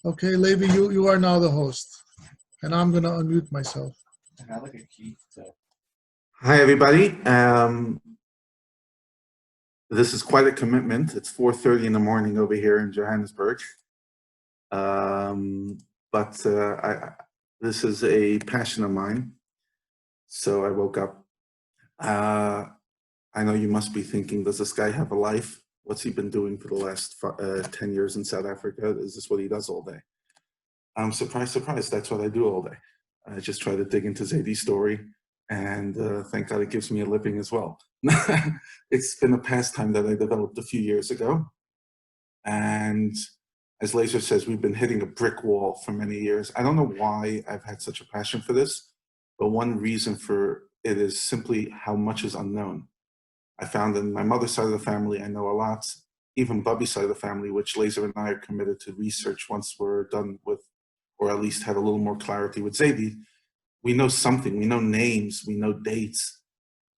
Okay, Levi, you are now the host, and I'm gonna unmute myself. Hi, everybody. This is quite a commitment. It's 4:30 in the morning over here in Johannesburg. But this is a passion of mine. So I woke up. I know you must be thinking, does this guy have a life? What's he been doing for the last 10 years in South Africa? Is this what he does all day? Surprise, surprise, that's what I do all day. I just try to dig into Zaidie's story, and thank God it gives me a living as well. It's been a pastime that I developed a few years ago. And as Laser says, we've been hitting a brick wall for many years. I don't know why I've had such a passion for this, but one reason for it is simply how much is unknown. I found in my mother's side of the family, I know a lot. Even Bubby's side of the family, which Laser and I are committed to research once we're done with, or at least have a little more clarity with Zaidie. We know something, we know names, we know dates.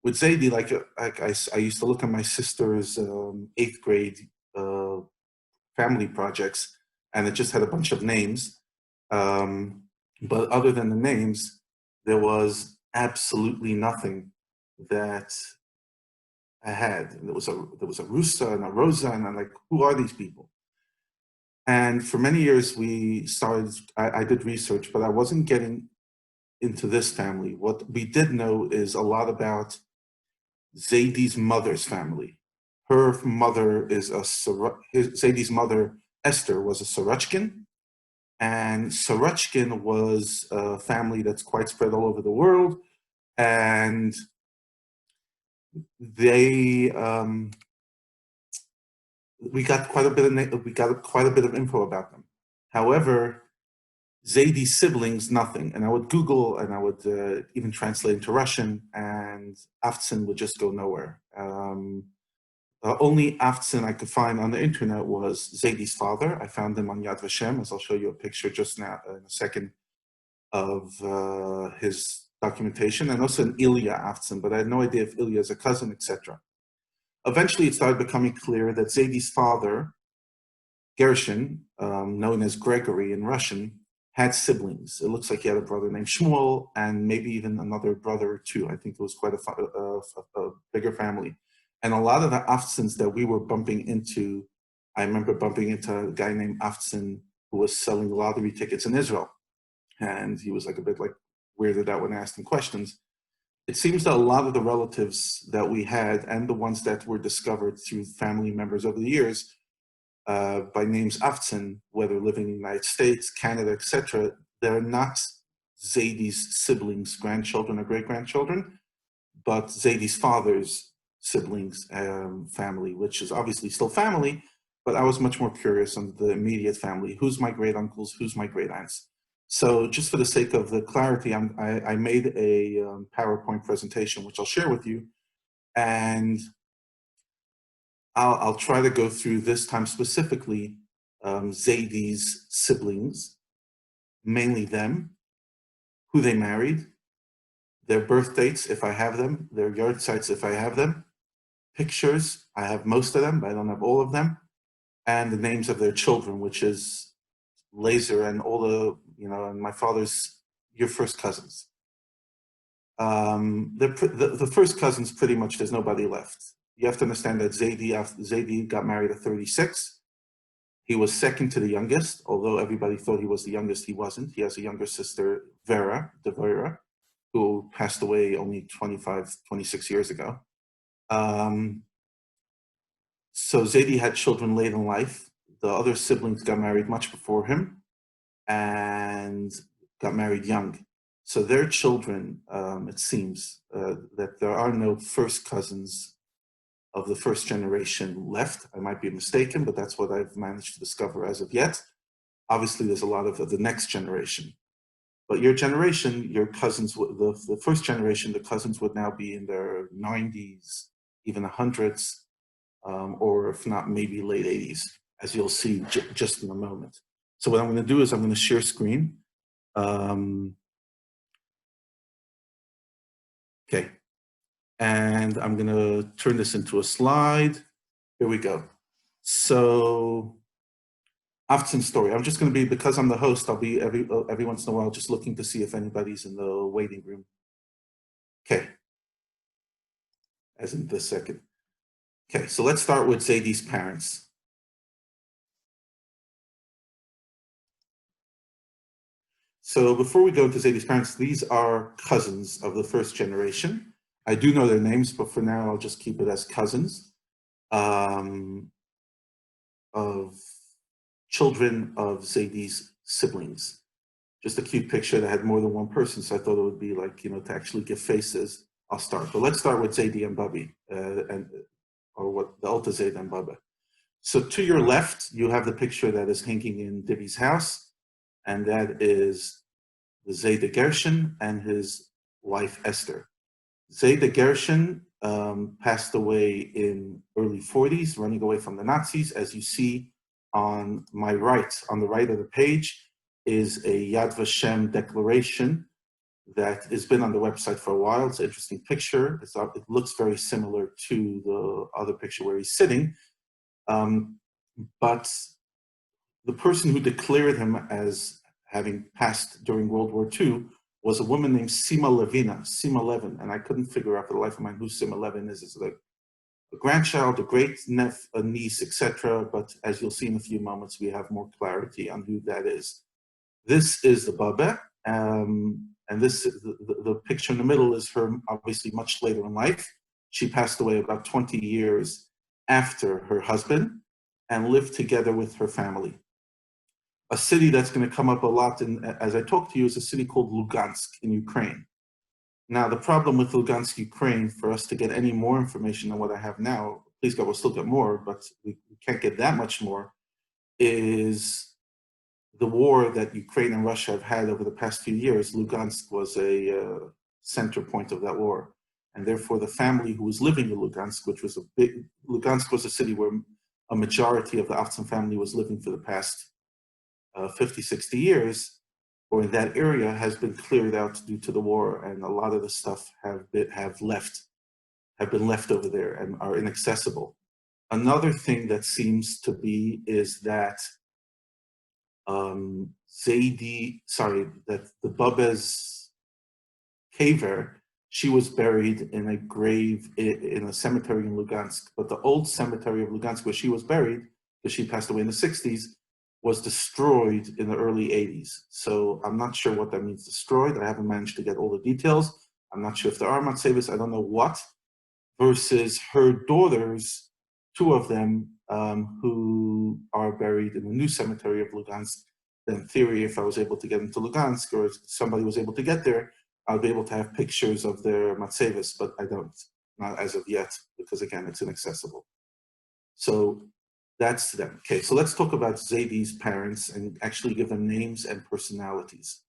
With Zaidie, like I used to look at my sister's 8th grade family projects, and it just had a bunch of names. But other than the names, there was absolutely nothing that I had. There was a Rusa and a Rosa, and I'm like, who are these people? And for many years, I did research, but I wasn't getting into this family. What we did know is a lot about Zaidie's mother's family. Her mother is Zaidie's mother, Esther, was a Sorochkin. And Sorochkin was a family that's quite spread all over the world. And they, we got quite a bit of info about them. However, Zaidie's siblings, nothing. And I would Google, and I would even translate into Russian, and Avtzon would just go nowhere. Only Avtzon I could find on the internet was Zaidie's father. I found him on Yad Vashem, as I'll show you a picture just now in a second of his documentation, and also an Ilya Avtzon, but I had no idea if Ilya is a cousin, etc. Eventually, it started becoming clear that Zaidie's father, Gershon, known as Gregory in Russian, had siblings. It looks like he had a brother named Shmuel, and maybe even another brother or two. I think it was quite a bigger family. And a lot of the Avtzons that we were bumping into, I remember bumping into a guy named Avtzon who was selling lottery tickets in Israel. And he was like a bit like weirded out when I asked him questions. It seems that a lot of the relatives that we had and the ones that were discovered through family members over the years by names Avtzon, whether living in the United States, Canada, etc., they're not Zaidie's siblings, grandchildren or great-grandchildren, but Zaidie's father's siblings, family, which is obviously still family, but I was much more curious on the immediate family. Who's my great-uncles? Who's my great-aunts? So just for the sake of the clarity, I made a PowerPoint presentation, which I'll share with you, and I'll try to go through this time specifically Zaidie's siblings, mainly them, who they married, their birth dates if I have them, their Yahrzeits if I have them, pictures, I have most of them, but I don't have all of them, and the names of their children, which is Laser and all the, and my father's, your first cousins. The first cousins, pretty much, there's nobody left. You have to understand that Zaidie got married at 36. He was second to the youngest, although everybody thought he was the youngest, he wasn't. He has a younger sister, Vera, who passed away only 26 years ago. So Zaidie had children late in life. The other siblings got married much before him and got married young. So their children, it seems that there are no first cousins of the first generation left. I might be mistaken, but that's what I've managed to discover as of yet. Obviously, there's a lot of the next generation. But your generation, your cousins, the first generation, the cousins would now be in their 90s, even 100s, or if not, maybe late 80s, as you'll see just in a moment. So what I'm going to do is I'm going to share screen. Okay. And I'm going to turn this into a slide. Here we go. So Avtzon story. I'm just going to be, because I'm the host, I'll be every once in a while just looking to see if anybody's in the waiting room. Okay. As in this second. Okay, so let's start with Zaidie's parents. So before we go into Zaidie's parents, these are cousins of the first generation. I do know their names, but for now I'll just keep it as cousins of children of Zaidie's siblings. Just a cute picture that had more than one person, so I thought it would be like, to actually give faces. I'll start, but let's start with Zaidie and Bubby, or what the Alta Zaid and Bubba. So to your left, you have the picture that is hanging in Divi's house, and that is the Zaid Gershon and his wife Esther. Zaid Gershon passed away in early 40s, running away from the Nazis. As you see on my right, on the right of the page, is a Yad Vashem declaration that has been on the website for a while. It's an interesting picture. It looks very similar to the other picture where he's sitting. But the person who declared him as having passed during World War II was a woman named Sima Levin, and I couldn't figure out for the life of mine who Sima Levin is. It's like a grandchild, a great a niece, etc. But as you'll see in a few moments, we have more clarity on who that is. This is the Baba, and this the picture in the middle is her, obviously much later in life. She passed away about 20 years after her husband and lived together with her family. A city that's going to come up a lot as I talk to you is a city called Lugansk in Ukraine. Now, the problem with Lugansk, Ukraine, for us to get any more information than what I have now, please God, we'll still get more, but we can't get that much more, is the war that Ukraine and Russia have had over the past few years. Lugansk was a center point of that war. And therefore, the family who was living in Lugansk, Lugansk was a city where a majority of the Avtzon family was living for the past 50, 60 years, or in that area, has been cleared out due to the war, and a lot of the stuff have been left over there and are inaccessible. Another thing that seems to be is that that the Babes Kaver, she was buried in a grave in a cemetery in Lugansk, but the old cemetery of Lugansk where she was buried, because she passed away in the 60s, was destroyed in the early 80s. So I'm not sure what that means, destroyed. I haven't managed to get all the details. I'm not sure if there are Matsevis, I don't know what, versus her daughters, two of them, who are buried in the new cemetery of Lugansk. In theory, if I was able to get into Lugansk, or if somebody was able to get there, I'll be able to have pictures of their Matsevis, but I don't, not as of yet, because again, it's inaccessible. So that's them. Okay, so let's talk about Zaidie's parents and actually give them names and personalities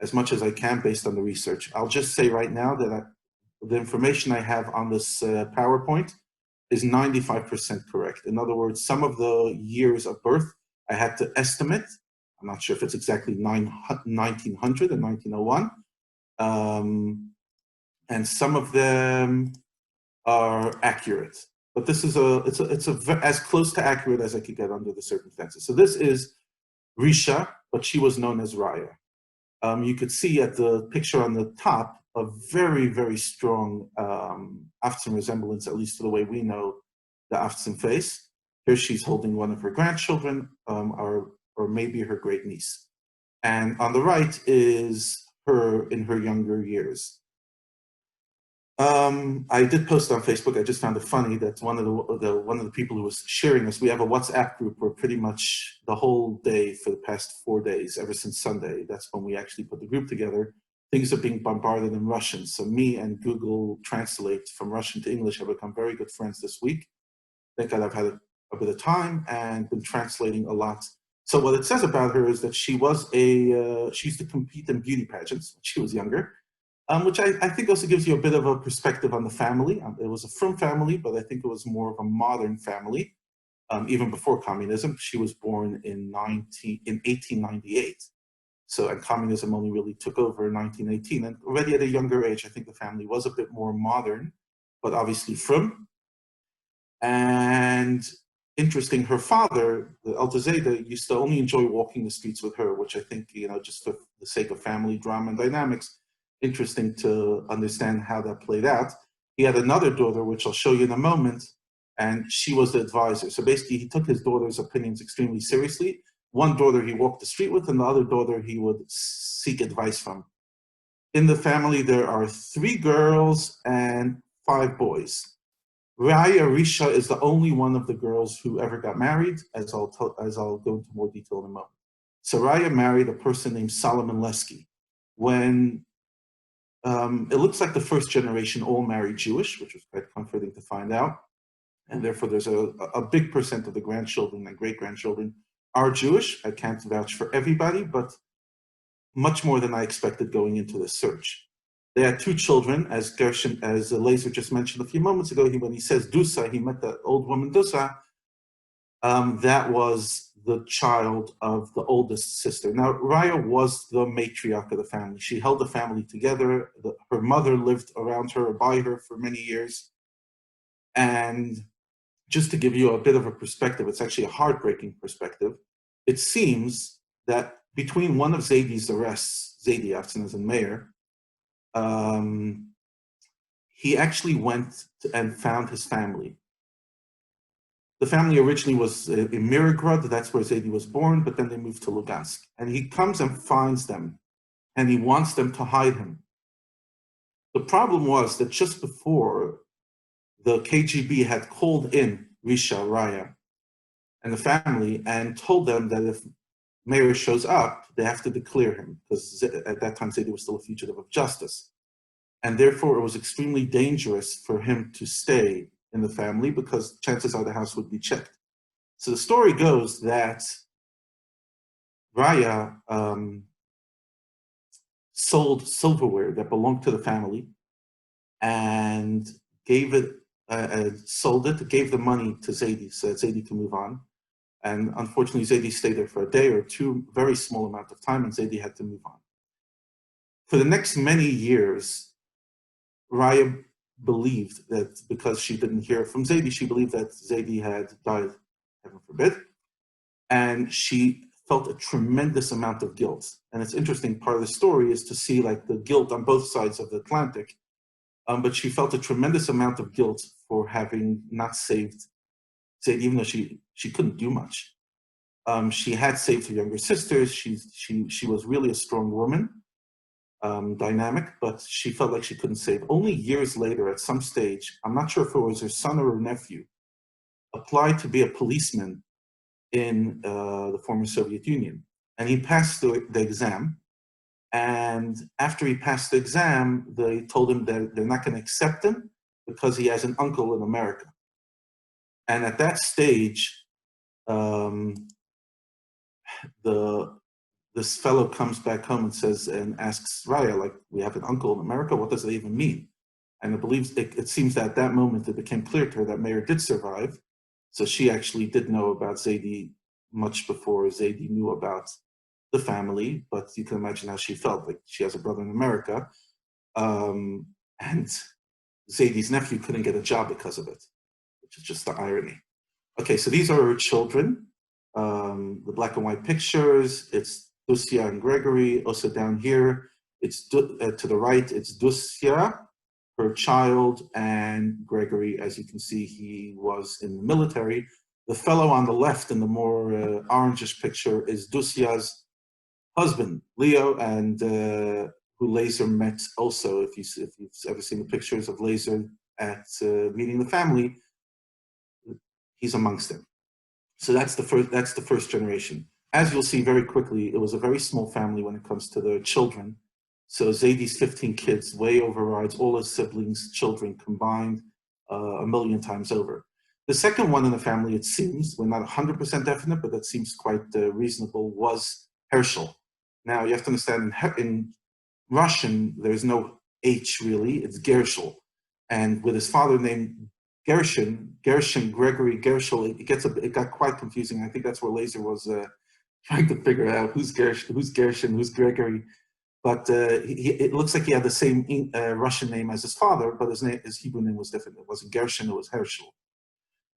as much as I can based on the research. I'll just say right now that the information I have on this PowerPoint is 95% correct. In other words, some of the years of birth I had to estimate. I'm not sure if it's exactly 1900 and 1901. And some of them are accurate. But this is it's as close to accurate as I could get under the circumstances. So this is Risha, but she was known as Raya. You could see at the picture on the top a very, very strong Avtzon resemblance, at least to the way we know the Avtzon face. Here she's holding one of her grandchildren, or maybe her great niece. And on the right is her in her younger years. I did post on Facebook. I just found it funny that one of the people who was sharing this, we have a WhatsApp group where pretty much the whole day for the past 4 days, ever since Sunday, that's when we actually put the group together, things are being bombarded in Russian. So me and Google Translate from Russian to English have become very good friends this week. Thank God I've had a bit of time and been translating a lot. So what it says about her is that she was she used to compete in beauty pageants when she was younger. Which I think also gives you a bit of a perspective on the family. It was a frum family, but I think it was more of a modern family, even before communism. She was born in 1898. So, and communism only really took over in 1918. And already at a younger age, I think the family was a bit more modern, but obviously frum. And interesting, her father, the Elder Zayda, used to only enjoy walking the streets with her, which I think, just for the sake of family drama and dynamics, interesting to understand how that played out. He had another daughter, which I'll show you in a moment, and she was the advisor. So basically, he took his daughter's opinions extremely seriously. One daughter he walked the street with, and the other daughter he would seek advice from. In the family, there are 3 girls and 5 boys. Raya Risha is the only one of the girls who ever got married, as I'll go into more detail in a moment. Saraya married a person named Solomon Lesky. When it looks like the first generation all married Jewish, which was quite comforting to find out, and therefore there's a big percent of the grandchildren and great-grandchildren are Jewish. I can't vouch for everybody, but much more than I expected going into this search. They had 2 children, as Laser just mentioned a few moments ago. When he says Dusa, he met the old woman Dusa. That was the child of the oldest sister. Now, Raya was the matriarch of the family. She held the family together. Her mother lived around her or by her for many years. And just to give you a bit of a perspective, it's actually a heartbreaking perspective. It seems that between one of Zaydi's arrests, Zaydi, Avtzon as in mayor, he actually went and found his family. The family originally was in Mirograd, that's where Zaydi was born, but then they moved to Lugansk. And he comes and finds them, and he wants them to hide him. The problem was that just before, the KGB had called in Risha, Raya, and the family, and told them that if Mayor shows up, they have to declare him, because at that time Zaydi was still a fugitive of justice. And therefore, it was extremely dangerous for him to stay in the family because chances are the house would be checked. So the story goes that Raya sold silverware that belonged to the family and gave it, sold it, gave the money to Zaydi so that Zaydi could move on. And unfortunately, Zaydi stayed there for a day or 2, very small amount of time, and Zaydi had to move on. For the next many years, Raya believed that because she didn't hear from Zaydi, she believed that Zaydi had died, heaven forbid, and she felt a tremendous amount of guilt. And it's interesting, part of the story is to see like the guilt on both sides of the Atlantic, but she felt a tremendous amount of guilt for having not saved Zaydi, even though she couldn't do much. She had saved her younger sisters. She was really a strong woman. Dynamic, but she felt like she couldn't save. Only years later, at some stage, I'm not sure if it was her son or her nephew, applied to be a policeman in the former Soviet Union. And he passed the exam. And after he passed the exam, they told him that they're not going to accept him because he has an uncle in America. And at that stage, this fellow comes back home and says, and asks Raya, like, we have an uncle in America, what does that even mean? And it seems that at that moment it became clear to her that Meir did survive. So she actually did know about Zaydi much before Zaydi knew about the family, but you can imagine how she felt, like she has a brother in America, and Zaydi's nephew couldn't get a job because of it, which is just the irony. Okay, so these are her children, the black and white pictures. It's Dusya and Gregory. Also down here, it's to the right, it's Dusya, her child, and Gregory. As you can see, he was in the military. The fellow on the left in the more orangish picture is Dusya's husband, Leo, and who Laser met also. If you've ever seen the pictures of Laser at meeting the family, he's amongst them. So that's the first generation. As you'll see very quickly, it was a very small family when it comes to the children. So Zaydi's 15 kids way overrides all his siblings' children combined 1 million times over. The second one in the family, it seems, we're not 100% definite, but that seems quite reasonable, was Herschel. Now, you have to understand, in Russian, there's no H really, it's Gershel. And with his father named Gershon, Gregory, Gershel, it got quite confusing. I think that's where Laser was trying to figure out who's Gershon, who's Gregory. But it looks like he had the same Russian name as his father, but his Hebrew name was different. It wasn't Gershon, it was Herschel.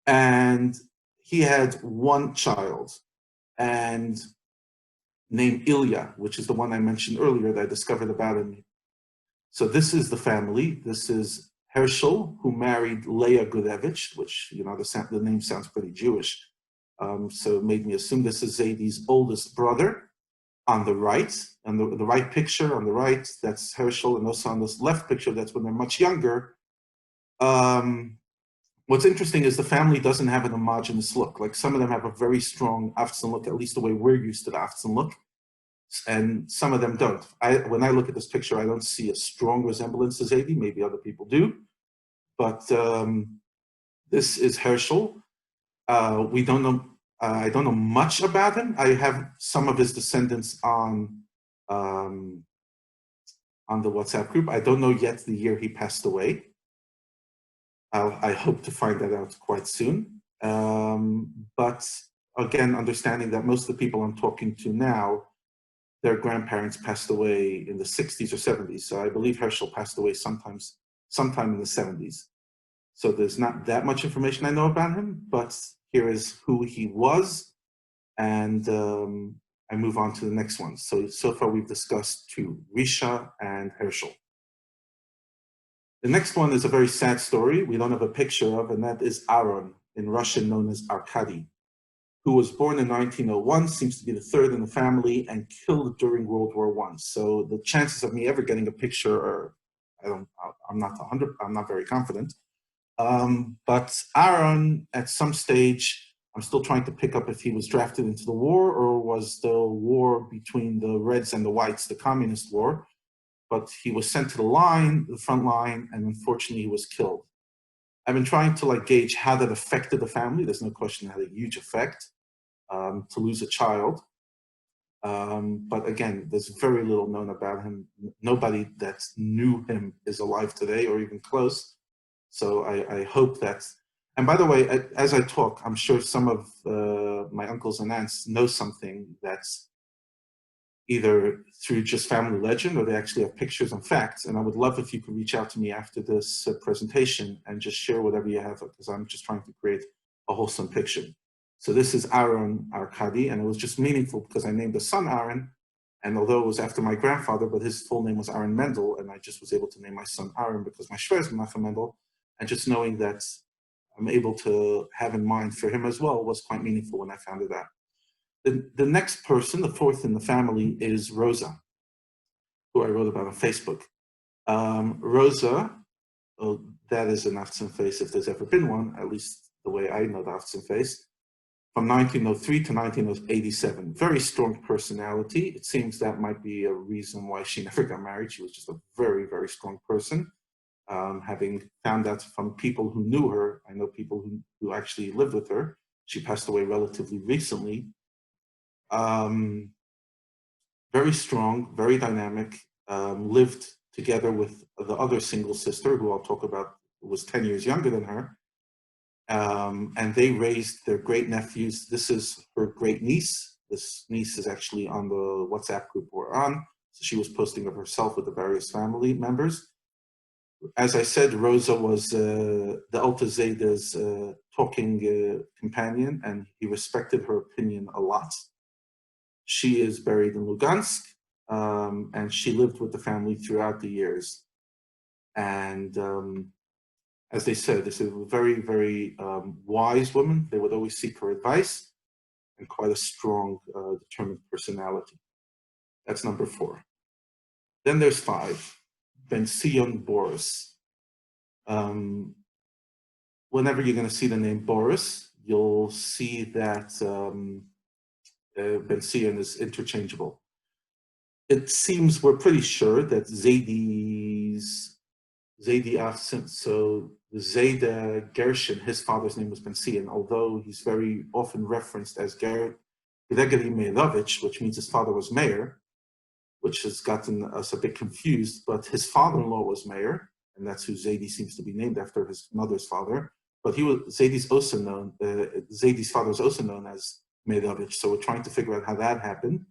And he had one child, and named Ilya, which is the one I mentioned earlier that I discovered about him. So this is the family. This is Herschel, who married Leah Gudevich, which, you know, the name sounds pretty Jewish. So it made me assume this is Zadie's oldest brother on the right. And the right picture on the right, that's Herschel. And also on this left picture, that's when they're much younger. What's interesting is the family doesn't have an homogeneous look. Like some of them have a very strong Avtzon look, at least the way we're used to the Avtzon look. And some of them don't. When I look at this picture, I don't see a strong resemblance to Zadie. Maybe other people do. But this is Herschel. We don't know. I don't know much about him. I have some of his descendants on the WhatsApp group. I don't know yet the year he passed away. I hope to find that out quite soon. But again, understanding that most of the people I'm talking to now, their grandparents passed away in the 60s or 70s. So I believe Herschel passed away sometime in the 70s. So there's not that much information I know about him, but here is who he was. And I move on to the next one. So far we've discussed two, Risha and Herschel. The next one is a very sad story we don't have a picture of, and that is Aaron, in Russian known as Arkady, who was born in 1901, seems to be the third in the family, and killed during World War I. So the chances of me ever getting a picture are, I'm not very confident. But Aaron, at some stage, I'm still trying to pick up if he was drafted into the war or was the war between the Reds and the Whites, the Communist War. But he was sent to the front line, and unfortunately he was killed. I've been trying to gauge how that affected the family. There's no question it had a huge effect to lose a child. But again, there's very little known about him. Nobody that knew him is alive today or even close. So I hope that, and by the way, as I talk, I'm sure some of my uncles and aunts know something that's either through just family legend or they actually have pictures and facts. And I would love if you could reach out to me after this presentation and just share whatever you have, because I'm just trying to create a wholesome picture. So this is Aaron Arkady, and it was just meaningful because I named the son Aaron, and although it was after my grandfather, but his full name was Aaron Mendel, and I just was able to name my son Aaron because my shver is Menachem Mendel, and just knowing that I'm able to have in mind for him as well was quite meaningful when I found it out. The next person, the fourth in the family, is Rosa, who I wrote about on Facebook. Rosa, that is an Avtzon face if there's ever been one, at least the way I know the Avtzon face, from 1903 to 1987. Very strong personality. It seems that might be a reason why she never got married. She was just a very, very strong person. Having found out from people who knew her, I know people who actually lived with her. She passed away relatively recently. Very strong, very dynamic, lived together with the other single sister, who I'll talk about, was 10 years younger than her. And they raised their great nephews. This is her great niece. This niece is actually on the WhatsApp group we're on. So she was posting of herself with the various family members. As I said, Rosa was the Alta Zayda's talking companion, and he respected her opinion a lot. She is buried in Lugansk, and she lived with the family throughout the years. And as they said, this is a very, very wise woman. They would always seek her advice, and quite a strong, determined personality. That's number 4. Then there's 5, Ben Sion Boris. Whenever you're going to see the name Boris, you'll see that Ben Sion is interchangeable. It seems we're pretty sure that Zadie Avtzon, so Zayda Gershon, his father's name was Ben Sion, although he's very often referenced as Gregory Meirovich, which means his father was mayor, which has gotten us a bit confused, but his father-in-law was mayor, and that's who Zadie seems to be named after, his mother's father. But Zadie's father was also known as Meirovich, so we're trying to figure out how that happened.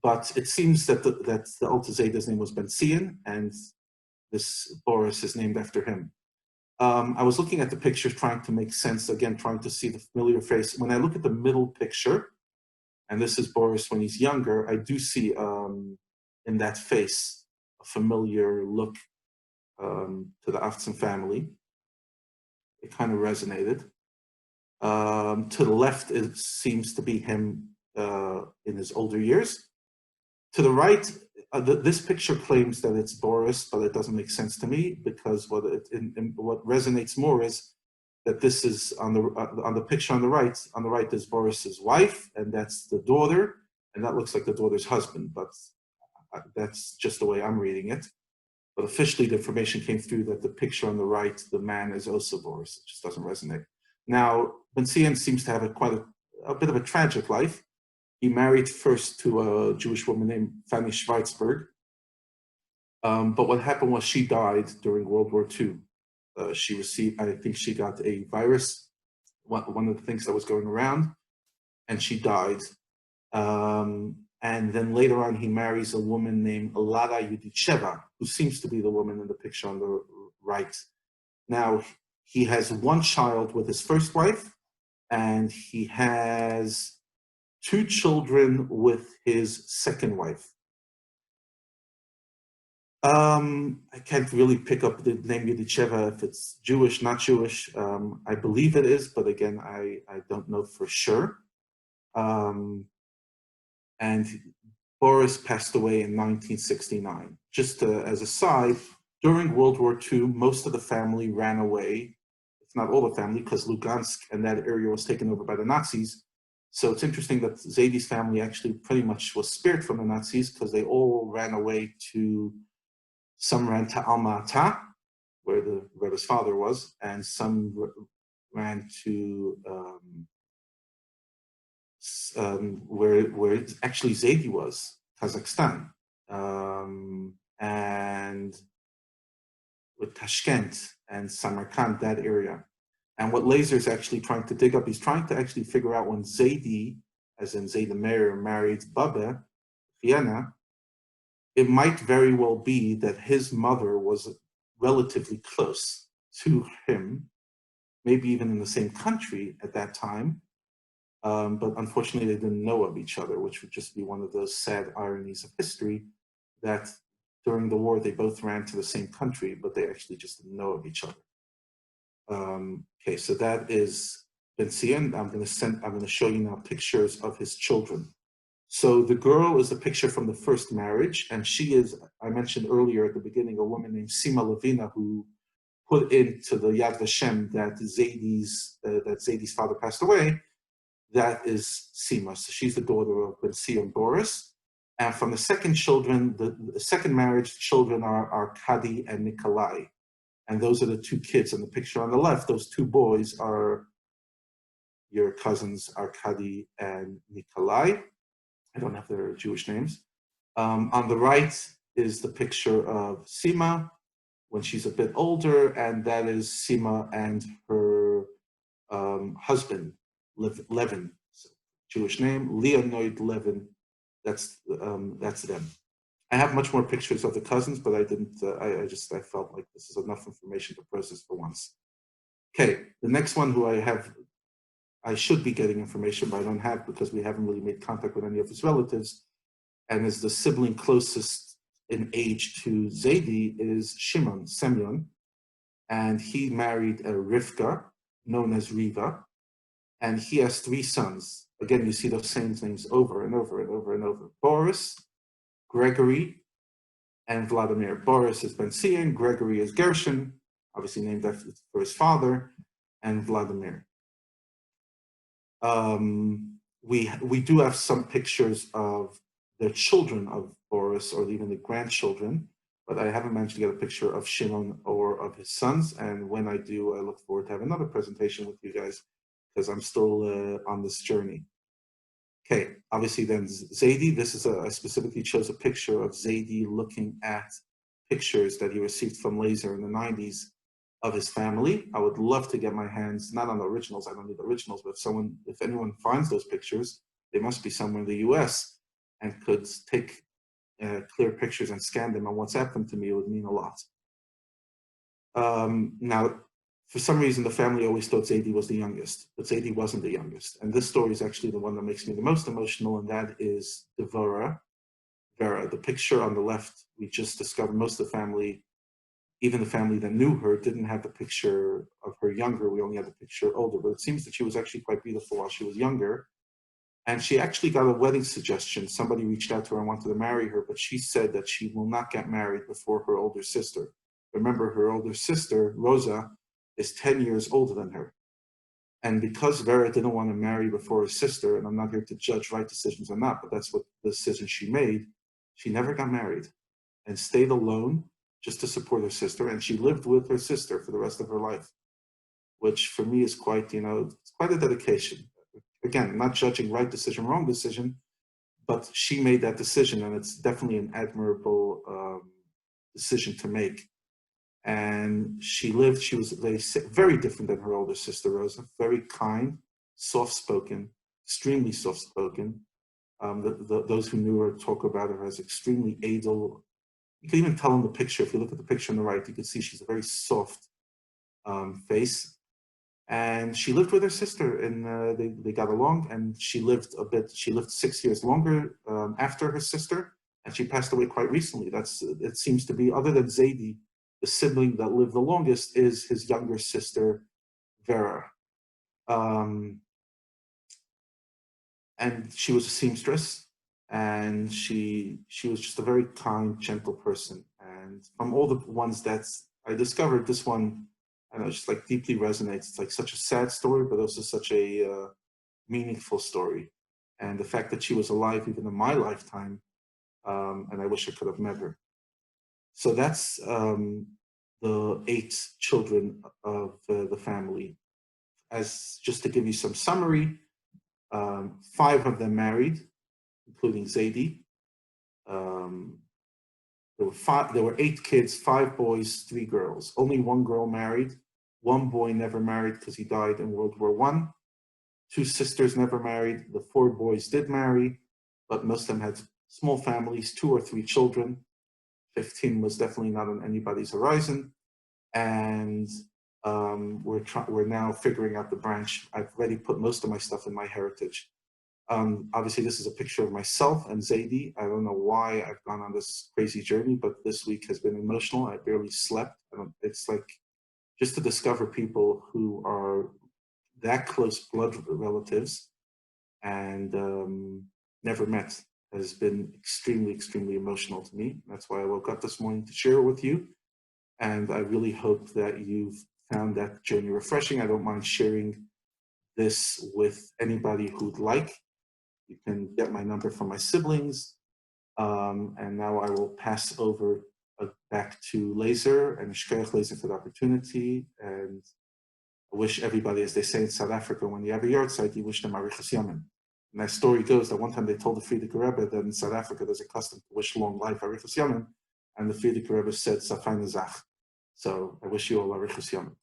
But it seems that the Alta Zayda's name was Ben Sion, and this Boris is named after him. I was looking at the pictures, trying to make sense, again, trying to see the familiar face. When I look at the middle picture, and this is Boris when he's younger, I do see in that face a familiar look to the Avtzon family. It kind of resonated. To the left, it seems to be him in his older years. To the right, this picture claims that it's Boris, but it doesn't make sense to me, because what resonates more is that this is on the picture on the right. On the right is Boris's wife, and that's the daughter, and that looks like the daughter's husband, but that's just the way I'm reading it. But officially, the information came through that the picture on the right, the man, is also Boris. It just doesn't resonate. Now, Ben-Zion seems to have quite a bit of a tragic life. He married first to a Jewish woman named Fanny Schweizberg. But what happened was she died during World War II. She received, I think she got a virus, one of the things that was going around, and she died. And then later on, he marries a woman named Lara Yudicheva, who seems to be the woman in the picture on the right. Now, he has one child with his first wife, and he has 2 children with his second wife. I can't really pick up the name Yudicheva if it's Jewish, not Jewish. I believe it is, but again, I don't know for sure. And Boris passed away in 1969. Just as a side, during World War II, most of the family ran away, if not all the family, because Lugansk and that area was taken over by the Nazis. So it's interesting that Zady's family actually pretty much was spared from the Nazis, because they all ran away to, some ran to Alma-Ata, where his father was, and some ran to where actually Zady was, Kazakhstan, and with Tashkent and Samarkand, that area. And what Laser's actually trying to dig up, he's trying to actually figure out when Zady, as in Zayda Meir, married Baba, Vienna, it might very well be that his mother was relatively close to him, maybe even in the same country at that time. But unfortunately, they didn't know of each other, which would just be one of those sad ironies of history, that during the war, they both ran to the same country, but they actually just didn't know of each other. Okay, so that is Ben-Zion. I'm going to show you now pictures of his children. So the girl is a picture from the first marriage, and she is, I mentioned earlier at the beginning, a woman named Sima Levina, who put into the Yad Vashem that Zady's father passed away. That is Sima. So she's the daughter of Ben-Zion Boris. And from the second children, the second marriage children are Kadi and Nikolai. And those are the 2 kids in the picture on the left. Those 2 boys are your cousins, Arkady and Nikolai. I don't have their Jewish names. On the right is the picture of Sima when she's a bit older, and that is Sima and her husband, Levin, so Jewish name, Leonid Levin. That's them. I have much more pictures of the cousins, but I didn't. I felt like this is enough information to process for once. Okay, the next one who I should be getting information, but I don't have, because we haven't really made contact with any of his relatives, and is the sibling closest in age to Zady, is Semyon, and he married Rivka, known as Riva, and he has 3 sons. Again, you see those same names over and over and over and over. Boris, Gregory, and Vladimir. Boris is Ben-Zion, Gregory is Gershon, obviously named after for his father, and Vladimir. We do have some pictures of the children of Boris, or even the grandchildren, but I haven't managed to get a picture of Shimon or of his sons. And when I do, I look forward to have another presentation with you guys, because I'm still on this journey. Okay, obviously then Zady, this is I specifically chose a picture of Zady looking at pictures that he received from Laser in the 90s of his family. I would love to get my hands, not on the originals, I don't need the originals, but if anyone finds those pictures, they must be somewhere in the US and could take clear pictures and scan them and WhatsApp them to me, it would mean a lot. Now, for some reason, the family always thought Zaidi was the youngest, but Zaidi wasn't the youngest. And this story is actually the one that makes me the most emotional, and that is Vera. The picture on the left, we just discovered most of the family, even the family that knew her, didn't have the picture of her younger. We only had the picture older, but it seems that she was actually quite beautiful while she was younger. And she actually got a wedding suggestion. Somebody reached out to her and wanted to marry her, but she said that she will not get married before her older sister. Remember, her older sister, Rosa, is 10 years older than her. And because Vera didn't want to marry before her sister, and I'm not here to judge right decisions or not, but that's what the decision she made, she never got married and stayed alone just to support her sister. And she lived with her sister for the rest of her life, which for me is quite, it's quite a dedication. Again, not judging right decision, wrong decision, but she made that decision, and it's definitely an admirable decision to make. And she was very different than her older sister, Rosa, very kind, soft-spoken, extremely soft-spoken. Those who knew her talk about her as extremely edel. You can even tell in the picture, if you look at the picture on the right, you can see she's a very soft face. And she lived with her sister, and they got along, and she lived 6 years longer after her sister, and she passed away quite recently. It seems to be, other than Zaidi, the sibling that lived the longest is his younger sister, Vera. And she was a seamstress, and she was just a very kind, gentle person. And from all the ones that I discovered, this one, I know, just like deeply resonates. It's like such a sad story, but also such a meaningful story. And the fact that she was alive even in my lifetime, and I wish I could have met her. So that's the 8 children of the family. As just to give you some summary, 5 of them married, including Zaidi. There were 8 kids, 5 boys, 3 girls. Only 1 girl married. 1 boy never married because he died in World War I. 2 sisters never married. The 4 boys did marry, but most of them had small families, 2 or 3 children. 15 was definitely not on anybody's horizon. And we're now figuring out the branch. I've already put most of my stuff in my heritage. Obviously, this is a picture of myself and Zaidi. I don't know why I've gone on this crazy journey, but this week has been emotional. I barely slept. It's like just to discover people who are that close blood relatives and never met has been extremely, extremely emotional to me. That's why I woke up this morning to share it with you. And I really hope that you've found that journey refreshing. I don't mind sharing this with anybody who'd like. You can get my number from my siblings. And now I will pass over back to Laser and Shkoyach Laser for the opportunity. And I wish everybody, as they say in South Africa, when you have a Yahrzeit, you wish them Arichas Yamim. And that story goes that one time they told the Frierdiker Rebbe that in South Africa there's a custom to wish long life Arichas Yamim, and the Frierdiker Rebbe said Safayna Zach. So I wish you all Arichas Yamim.